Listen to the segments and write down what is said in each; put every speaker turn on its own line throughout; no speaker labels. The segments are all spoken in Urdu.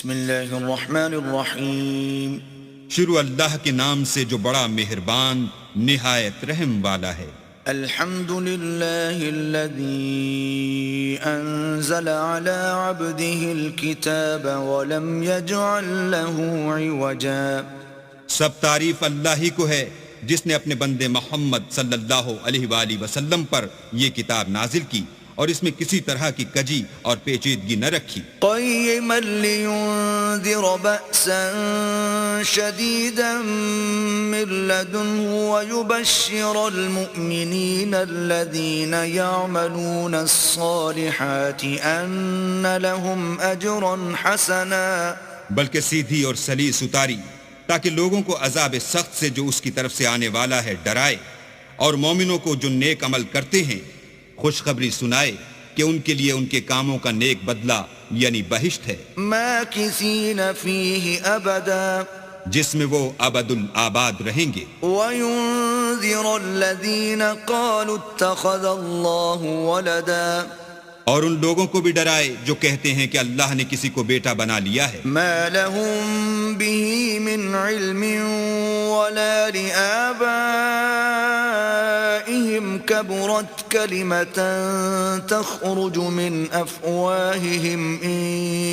بسم اللہ الرحمن الرحیم.
شروع اللہ کے نام سے جو بڑا مہربان نہایت رحم والا ہے.
الحمد للہ الذی انزل على عبده الكتاب ولم يجعل له عوجا.
سب تعریف اللہ ہی کو ہے جس نے اپنے بندے محمد صلی اللہ علیہ وآلہ وسلم پر یہ کتاب نازل کی اور اس میں کسی طرح کی کجی اور پیچیدگی نہ رکھی.
قیما لینذر بأسا شدیدا من لدنه ویبشر المؤمنین الذین یعملون الصالحات ان لهم اجرا حسنا.
بلکہ سیدھی اور سلیس اتاری تاکہ لوگوں کو عذاب سخت سے جو اس کی طرف سے آنے والا ہے ڈرائے، اور مومنوں کو جو نیک عمل کرتے ہیں خوشخبری سنائے کہ ان کے لیے ان کے کاموں کا نیک بدلہ یعنی بہشت ہے،
ماکثین فیہ ابدا،
جس میں وہ ابد الآباد رہیں گے.
وینذر الذین قالوا اتخذ اللہ ولدا،
اور ان لوگوں کو بھی ڈرائے جو کہتے ہیں کہ اللہ نے کسی کو بیٹا بنا لیا ہے.
ما لهم به من علم ولا لآبائهم كبرت كلمة تخرج من أفواههم إن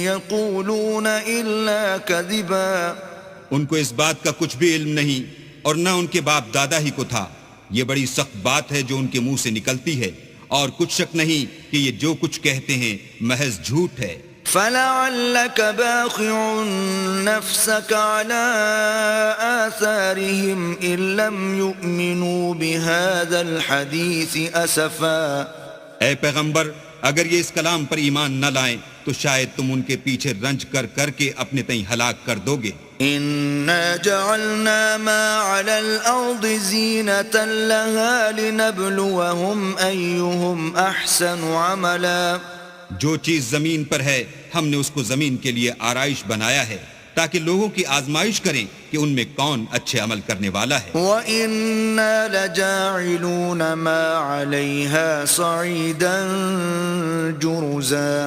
يقولون إلا كذبا.
ان کو اس بات کا کچھ بھی علم نہیں اور نہ ان کے باپ دادا ہی کو تھا. یہ بڑی سخت بات ہے جو ان کے منہ سے نکلتی ہے، اور کچھ شک نہیں کہ یہ جو کچھ کہتے ہیں محض جھوٹ ہے.
فلعلك باخع نفسك على آثارهم إن لم يؤمنوا بهذا الحديث أسفا.
اے پیغمبر، اگر یہ اس کلام پر ایمان نہ لائیں تو شاید تم ان کے پیچھے رنج کر کر کے اپنے تئیں ہلاک کر دو گے.
إنا جعلنا ما على الأرض زينة لها لنبلوهم أيهم أحسن عملا.
جو چیز زمین پر ہے ہم نے اس کو زمین کے لیے آرائش بنایا ہے تاکہ لوگوں کی آزمائش کریں کہ ان میں کون اچھے عمل کرنے والا ہے.
وَإِنَّا لَجَاعِلُونَ مَا عَلَيْهَا صَعِيدًا جُرُزًا.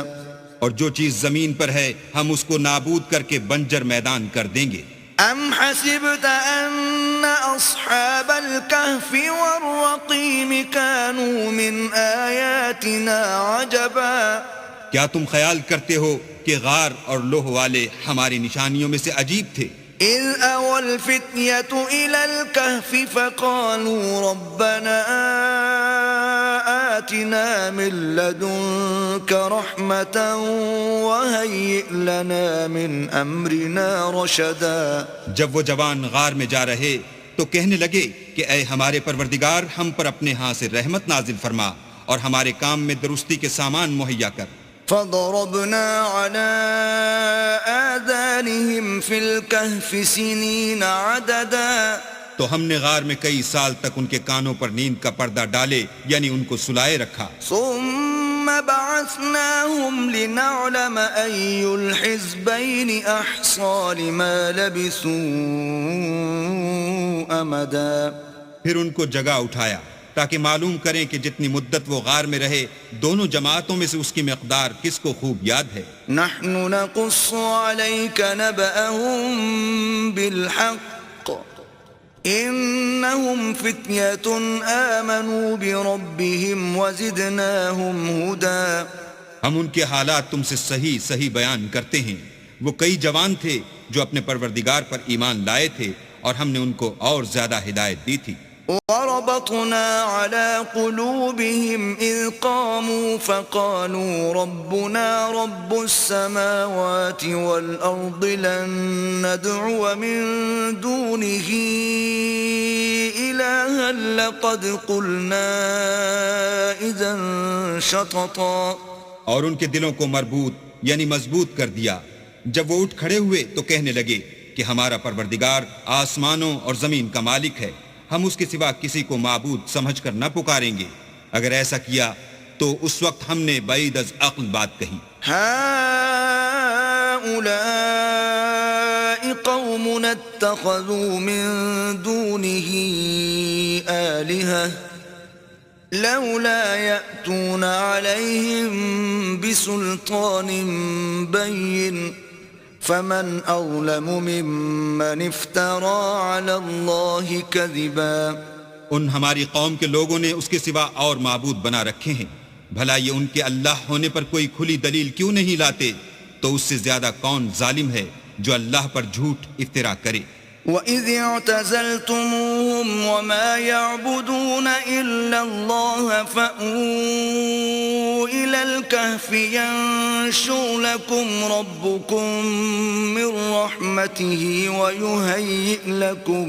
اور جو چیز زمین پر ہے ہم اس کو نابود کر کے بنجر میدان کر دیں گے.
أَمْ حَسِبْتَ أَنَّ أَصْحَابَ الْكَهْفِ وَالرَّقِيمِ كَانُوا مِنْ آيَاتِنَا عَجَبًا.
کیا تم خیال کرتے ہو کہ غار اور لوح والے ہماری نشانیوں میں سے عجیب تھے؟
إِذْ أَوَى الْفِتْيَةُ إِلَى الْكَهْفِ فَقَالُوا رَبَّنَا آتِنَا مِن لَّدُنكَ رَحْمَةً وَهَيِّئْ لَنَا مِنْ أَمْرِنَا رَشَدًا.
جب وہ جوان غار میں جا رہے تو کہنے لگے کہ اے ہمارے پروردگار، ہم پر اپنے ہاں سے رحمت نازل فرما اور ہمارے کام میں درستی کے سامان مہیا کر.
فضربنا على آذانهم في الكهف سنين عددا.
تو ہم نے غار میں کئی سال تک ان کے کانوں پر نیند کا پردہ ڈالے یعنی ان کو سلائے رکھا.
ثم بعثناهم لنعلم أي الحزبين أحصى لما لبثوا أمدا.
پھر ان کو جگہ اٹھایا تاکہ معلوم کریں کہ جتنی مدت وہ غار میں رہے دونوں جماعتوں میں سے اس کی مقدار کس کو خوب یاد ہے.
نحن نقص عليك نبأهم بالحق إنهم فتية آمنوا بربهم وزدناهم هدى.
ہم ان کے حالات تم سے صحیح صحیح بیان کرتے ہیں. وہ کئی جوان تھے جو اپنے پروردگار پر ایمان لائے تھے اور ہم نے ان کو اور زیادہ ہدایت دی تھی.
وربطنا على قلوبهم إذ قاموا فقالوا ربنا رب السماوات والأرض لن ندعو من دونه إلها لقد قلنا إذا شططا.
اور ان کے دلوں کو مربوط یعنی مضبوط کر دیا. جب وہ اٹھ کھڑے ہوئے تو کہنے لگے کہ ہمارا پروردگار آسمانوں اور زمین کا مالک ہے، ہم اس کے سوا کسی کو معبود سمجھ کر نہ پکاریں گے. اگر ایسا کیا تو اس وقت ہم نے بعید از عقل بات کہی.
هؤلاء قومنا اتخذوا من دونه آلهة لولا يأتون عليهم بسلطان بين فمن أظلم ممن افترى على الله كذبا.
ان ہماری قوم کے لوگوں نے اس کے سوا اور معبود بنا رکھے ہیں، بھلا یہ ان کے اللہ ہونے پر کوئی کھلی دلیل کیوں نہیں لاتے؟ تو اس سے زیادہ کون ظالم ہے جو اللہ پر جھوٹ افترا کرے؟
وَإِذِ اعْتَزَلْتُمُوهُمْ وَمَا يَعْبُدُونَ إِلَّا اللَّهَ فَأْوُوا إِلَى الْكَهْفِ يَنشُرْ لَكُمْ رَبُّكُمْ مِنْ رَحْمَتِهِ وَيُهَيِّئْ لَكُمْ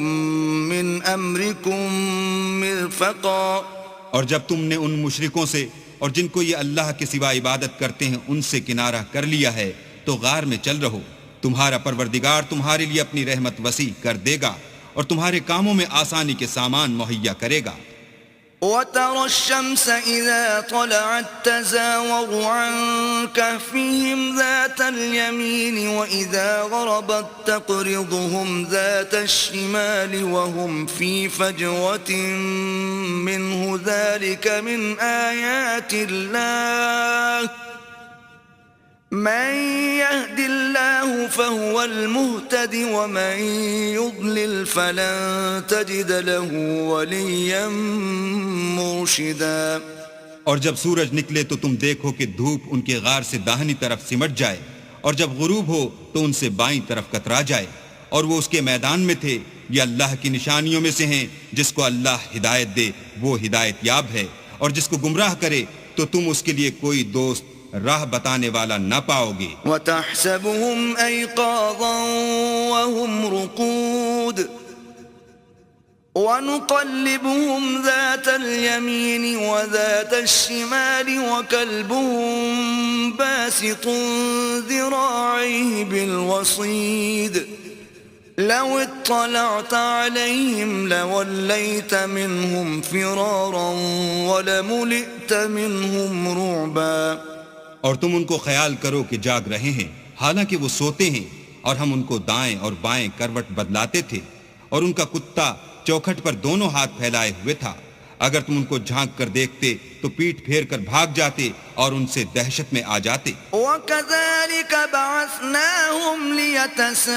مِنْ أَمْرِكُمْ مِرْفَقًا.
اور جب تم نے ان مشرکوں سے اور جن کو یہ اللہ کے سوا عبادت کرتے ہیں ان سے کنارہ کر لیا ہے تو غار میں چل رہو، تمہارا پروردگار تمہارے لیے اپنی رحمت وسیع کر دے گا اور تمہارے کاموں میں آسانی کے سامان مہیا کرے گا.
وَتَرَى الشَّمْسَ إِذَا طَلَعَتْ تَزَاوَرُ عَنْ كَهْفِهِمْ ذَاتَ الْيَمِينِ وَإِذَا غَرَبَتْ تَقْرِضُهُمْ ذَاتَ الشِّمَالِ وَهُمْ فِي فَجْوَةٍ مِّنْهُ ذَلِكَ مِنْ آيَاتِ اللَّهِ من يهد الله فهو المهتد ومن يضلل فلن تجد له وليا مرشدا.
اور جب سورج نکلے تو تم دیکھو کہ دھوپ ان کے غار سے داہنی طرف سمٹ جائے، اور جب غروب ہو تو ان سے بائیں طرف کترا جائے، اور وہ اس کے میدان میں تھے. یہ اللہ کی نشانیوں میں سے ہیں، جس کو اللہ ہدایت دے وہ ہدایت یاب ہے، اور جس کو گمراہ کرے تو تم اس کے لیے کوئی دوست راہ بتانے والا نہ پاؤ گے.
وَتَحْسَبُهُمْ أَيْقَاظًا وَهُمْ رُقُودٌ وَنُقَلِّبُهُمْ ذَاتَ الْيَمِينِ وَذَاتَ الشِّمَالِ وَكَلْبُهُمْ بَاسِطٌ ذِرَاعَيْهِ بِالْوَصِيدِ لَوِ اطَّلَعْتَ عَلَيْهِمْ لَوَلَّيْتَ مِنْهُمْ فِرَارًا وَلَمُلِئْتَ مِنْهُمْ رُعْبًا.
اور تم ان کو خیال کرو کہ جاگ رہے ہیں حالانکہ وہ سوتے ہیں، اور ہم ان کو دائیں اور بائیں کروٹ بدلاتے تھے، اور ان کا کتا چوکھٹ پر دونوں ہاتھ پھیلائے ہوئے تھا. اگر تم ان کو جھانک کر دیکھتے تو پیٹھ پھیر کر بھاگ جاتے اور ان سے دہشت میں آ جاتے.
وَكَذَلِكَ بَعَثْنَاهُمْ لِيَتَسَاءَلُوا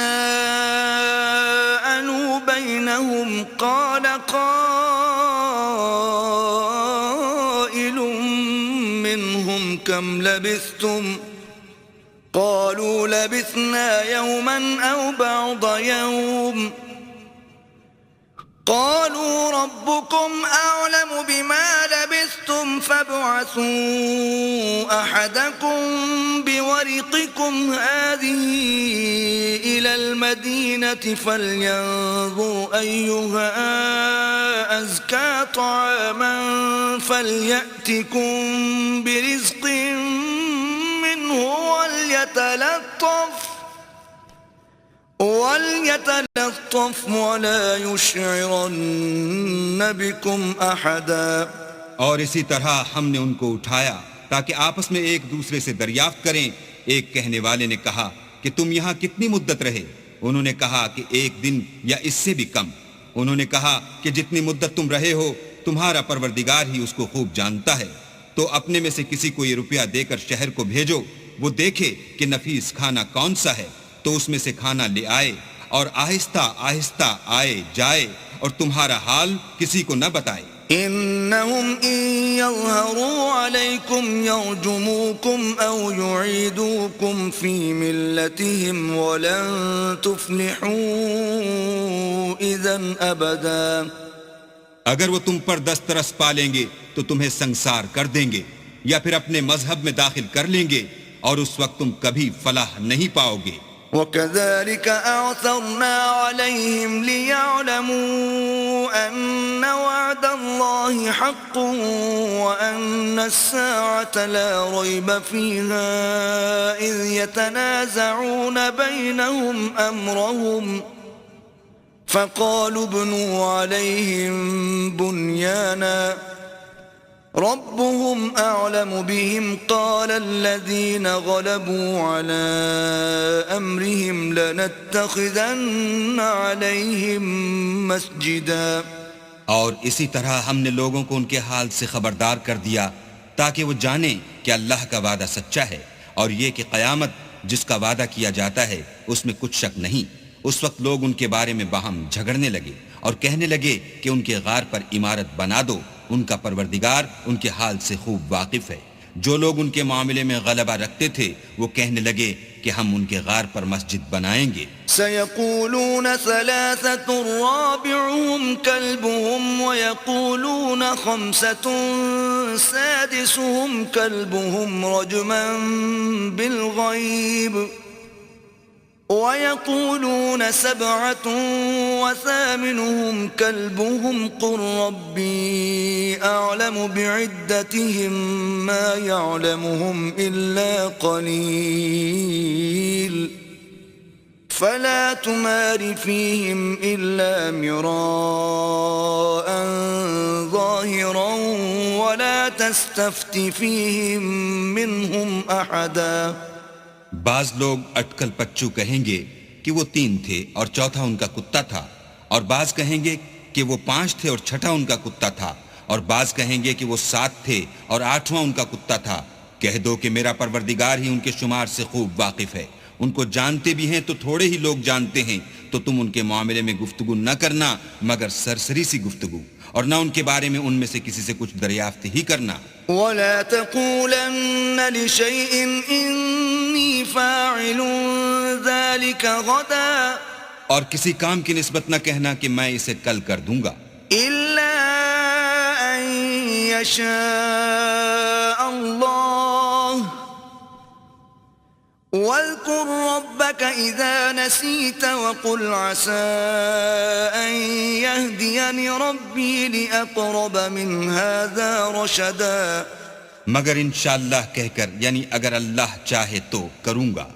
بَيْنَهُمْ قَالَ قَائِلٌ مِّنْهُمْ كَمْ لَبِثْتُمْ قَالُوا لَبِثْنَا يَوْمًا أَوْ بَعْضَ يَوْمٍ قالوا ربكم أعلم بما لبثتم فابعثوا أحدكم بورقكم هذه إلى المدينة فلينظر أيها أزكى طعاما فليأتكم برزق منه وليتلطف ولا يشعرن بكم أحدا.
اور اسی طرح ہم نے ان کو اٹھایا تاکہ آپس میں ایک دوسرے سے دریافت کریں. ایک کہنے والے نے کہا کہ تم یہاں کتنی مدت رہے؟ انہوں نے کہا کہ ایک دن یا اس سے بھی کم. انہوں نے کہا کہ جتنی مدت تم رہے ہو تمہارا پروردگار ہی اس کو خوب جانتا ہے. تو اپنے میں سے کسی کو یہ روپیہ دے کر شہر کو بھیجو، وہ دیکھے کہ نفیس کھانا کون سا ہے تو اس میں سے کھانا لے آئے، اور آہستہ آہستہ آئے جائے اور تمہارا حال کسی کو نہ بتائے.
إنهم إن يظهروا عليكم يرجموكم أو يعيدوكم في ملتهم ولن تفلحوا إذن أبدا.
اگر وہ تم پر دسترس پالیں گے تو تمہیں سنسار کر دیں گے یا پھر اپنے مذہب میں داخل کر لیں گے، اور اس وقت تم کبھی فلاح نہیں پاؤ گے.
وَكَذَلِكَ أَعْثَرْنَا عَلَيْهِمْ لِيَعْلَمُوا أَنَّ وَعْدَ اللَّهِ حَقٌّ وَأَنَّ السَّاعَةَ لَا رَيْبَ فِيهَا إِذْ يَتَنَازَعُونَ بَيْنَهُمْ أَمْرَهُمْ فَقَالُوا ابْنُوا عَلَيْهِمْ بُنْيَانًا ربهم أعلم بهم قال الذين غلبوا على أمرهم لنتخذن عليهم مسجدا.
اور اسی طرح ہم نے لوگوں کو ان کے حال سے خبردار کر دیا تاکہ وہ جانیں کہ اللہ کا وعدہ سچا ہے، اور یہ کہ قیامت جس کا وعدہ کیا جاتا ہے اس میں کچھ شک نہیں۔ اس وقت لوگ ان کے بارے میں باہم جھگڑنے لگے اور کہنے لگے کہ ان کے غار پر عمارت بنا دو، ان کا پروردگار ان کے حال سے خوب واقف ہے۔ جو لوگ ان کے معاملے میں غلبہ رکھتے تھے وہ کہنے لگے کہ ہم ان کے غار پر مسجد بنائیں گے۔
سيقولون ثلاثة رابعهم كلبهم ويقولون خمسة سادسهم كلبهم رجما بالغيب ويقولون 7 وثامنهم كلبهم قل ربي أعلم بعدتهم ما يعلمهم إلا قليل فلا تمار فيهم إلا مراء ظاهرا ولا تستفت فيهم منهم أحدا۔
بعض لوگ اٹکل پچو کہیں گے کہ وہ 3 تھے اور چوتھا ان کا کتا تھا، اور بعض کہیں گے کہ وہ 5 تھے اور چھٹا ان کا کتا تھا، اور بعض کہیں گے کہ وہ 7 تھے اور 8واں ان کا کتا تھا۔ کہہ دو کہ میرا پروردگار ہی ان کے شمار سے خوب واقف ہے، ان کو جانتے بھی ہیں تو تھوڑے ہی لوگ جانتے ہیں، تو تم ان کے معاملے میں گفتگو نہ کرنا مگر سرسری سی گفتگو، اور نہ ان کے بارے میں ان میں سے کسی سے کچھ دریافت ہی کرنا۔
ولا تقولن لشيء إني فاعل ذلك غدا،
اور کسی کام کی نسبت نہ کہنا کہ میں اسے کل کر دوں گا،
إلا أن يشاء الله، واذكر ربك إذا نسيت وقل عسى أن يهديني ربي لأقرب من هذا رشدا۔
مگر انشاءاللہ کہہ کر، یعنی اگر اللہ چاہے تو کروں گا،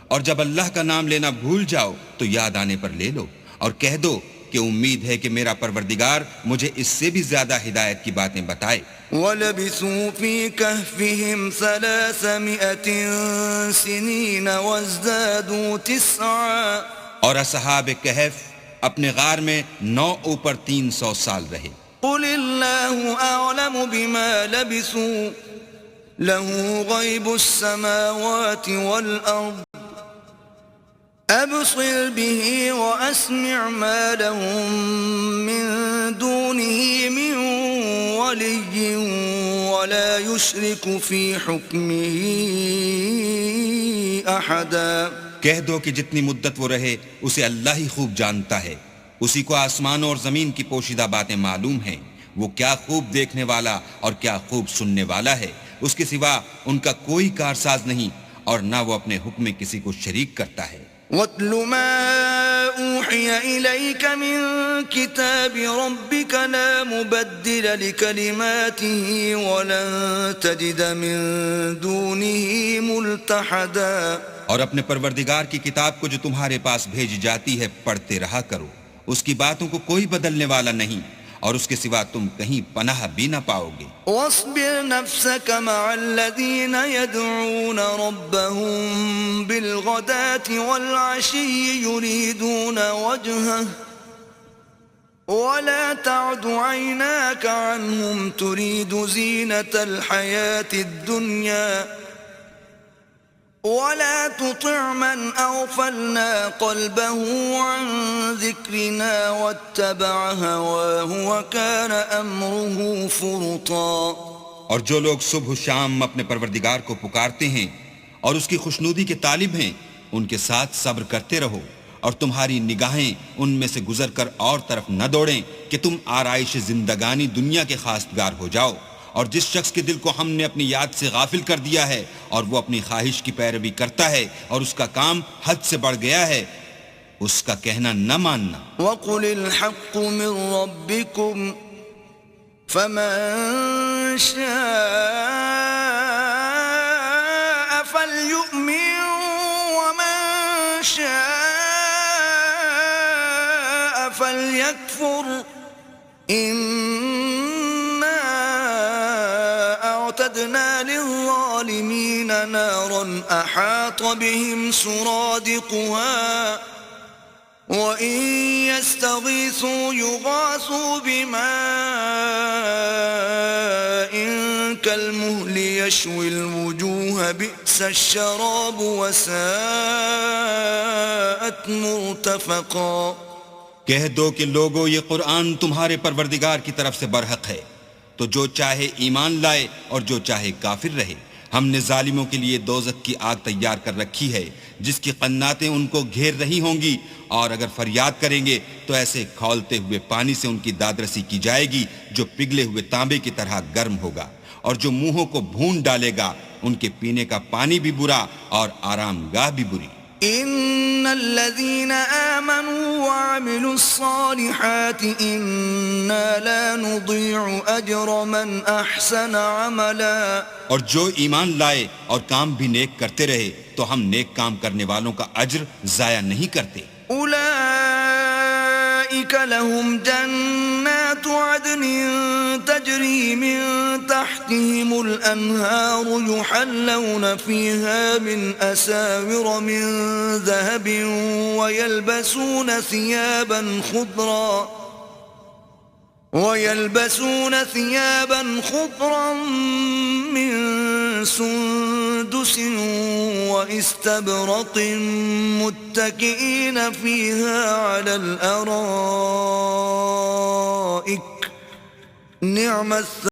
اور جب اللہ کا نام لینا بھول جاؤ تو یاد آنے پر لے لو، اور کہہ دو کہ امید ہے کہ میرا پروردگار مجھے اس سے بھی زیادہ ہدایت کی باتیں بتائے۔
وَلَبِثُوا فِي كَهْفِهِمْ 300 سِنِينَ وَازْدَادُوا 9،
اور اصحاب کہف اپنے غار میں 9 اوپر 300 سال رہے۔
قُلِ اللَّهُ أَعْلَمُ بِمَا لَبِثُوا لَهُ غَيْبُ السَّمَاوَاتِ وَالْأَرْضِ أَبْصِرْ بِهِ وَأَسْمِعْ مَا لَهُم مِّن دُونِهِ مِن وَلِيٍّ وَلَا يُشْرِكُ فِي حُكْمِهِ أَحَدًا۔
کہہ دو کہ جتنی مدت وہ رہے اسے اللہ ہی خوب جانتا ہے، اسی کو آسمانوں اور زمین کی پوشیدہ باتیں معلوم ہیں، وہ کیا خوب دیکھنے والا اور کیا خوب سننے والا ہے، اس کے سوا ان کا کوئی کارساز نہیں، اور نہ وہ اپنے حکم میں کسی کو شریک کرتا ہے۔
وَاتْلُ مَا أُوحِيَ إِلَيْكَ مِن كِتَابِ رَبِّكَ لَا مُبَدِّلَ لِكَلِمَاتِهِ وَلَن تَجِدَ مِن دُونِهِ مُلْتَحَدًا۔
اور اپنے پروردگار کی کتاب کو جو تمہارے پاس بھیجی جاتی ہے پڑھتے رہا کرو، اس کی باتوں کو کوئی بدلنے والا نہیں، اور اس کے سوا تم کہیں پناہ بھی نہ پاؤ گے۔
واصبر نفسك مع الذين يدعون ربهم بالغداة والعشي يريدون وجهه ولا تعد عيناك عنهم تريد زينة الحياة الدنيا ولا تطع من أغفلنا قلبه عن ذكرنا واتبع هواه وكان أمره فرطا۔
اور جو لوگ صبح و شام اپنے پروردگار کو پکارتے ہیں اور اس کی خوشنودی کے طالب ہیں، ان کے ساتھ صبر کرتے رہو، اور تمہاری نگاہیں ان میں سے گزر کر اور طرف نہ دوڑیں کہ تم آرائش زندگانی دنیا کے خواستگار ہو جاؤ۔ اور جس شخص کے دل کو ہم نے اپنی یاد سے غافل کر دیا ہے اور وہ اپنی خواہش کی پیروی کرتا ہے اور اس کا کام حد سے بڑھ گیا ہے، اس کا کہنا نہ ماننا۔
وَقُلِ الْحَقُّ مِن رَّبِّكُمْ فَمَن شَاءَ فَلْيُؤْمِن وَمَن شَاءَ فَلْيَكْفُرْ أعتدنا للظالمين نارا أحاط بهم سرادقها وَإِن يَسْتَغِيثُوا يُغَاثُوا بِمَاءٍ كَالْمُهْلِ يَشْوِي الْوُجُوهَ بِئْسَ الشَّرَابُ وَسَاءَتْ مُرْتَفَقًا.
کہہ دو کہ لوگو یہ قرآن تمہارے پروردگار کی طرف سے برحق ہے، تو جو چاہے ایمان لائے اور جو چاہے کافر رہے. ہم نے ظالموں کے لیے دوزخ کی آگ تیار کر رکھی ہے جس کی قناتیں ان کو گھیر رہی ہوں گی، اور اگر فریاد کریں گے تو ایسے کھولتے ہوئے پانی سے ان کی دادرسی کی جائے گی جو پگھلے ہوئے تانبے کی طرح گرم ہوگا، اور جو منہوں کو بھون ڈالے گا ان کے پینے کا پانی بھی برا اور آرام گاہ بھی بری.
ان الذين آمنوا وعملوا الصالحات انا لا نضيع اجر من احسن عملا.
اور جو ایمان لائے اور کام بھی نیک کرتے رہے تو ہم نیک کام کرنے والوں کا اجر ضائع نہیں کرتے.
اولئك لهم جنات عدن تجري من تحتهم الأنهار يحلون فيها من أساور من ذهب ويلبسون ثيابا خضرا من سندس واستبرق متكئين فيها على الأرائك نعم الثواب